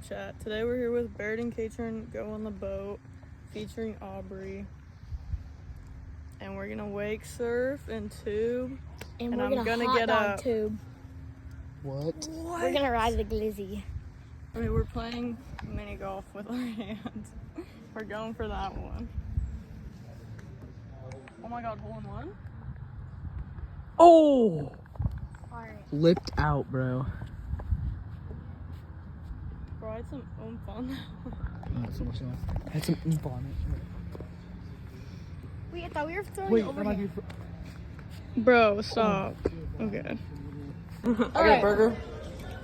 Snapchat. Today we're here with Barrett and Caitrin, Go on the Boat, featuring Aubrey. And we're gonna wake surf and tube. And we're I'm gonna get hot dog up. tube. What? We're gonna ride the glizzy. I mean, we're playing mini golf with our hands. We're going for that one. Oh my god, hole in one? Oh! Alright. Lipped out, bro. Bro, I had some oomph on that one. Not so much enough. Had some oomph on it. Wait, I thought we were throwing Wait, it over that might here. be. Bro, stop. Okay. I got a burger,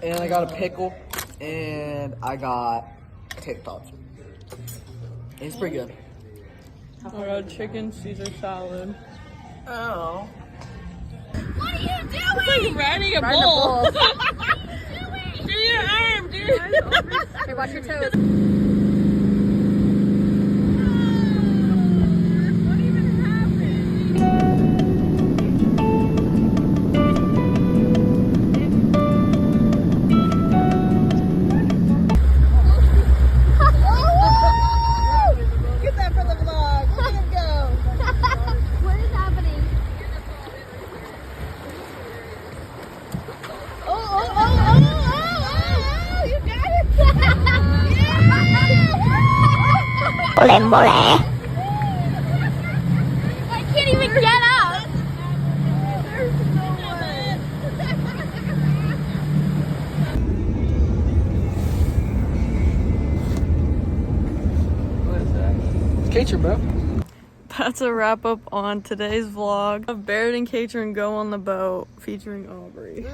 and I got a pickle, and I got potato tots. It's pretty good. I got chicken Caesar salad. Oh. What are you doing? It's like riding a bull. Do your arm, dude. Hey, watch your toes. Get that for the vlog. Look at him go. What is happening? Oh, you got it! I can't even get up! There's no way. What is that? It's Caitrin, bro. That's a wrap up on today's vlog of Barrett and Caitrin Go on the Boat featuring Aubrey.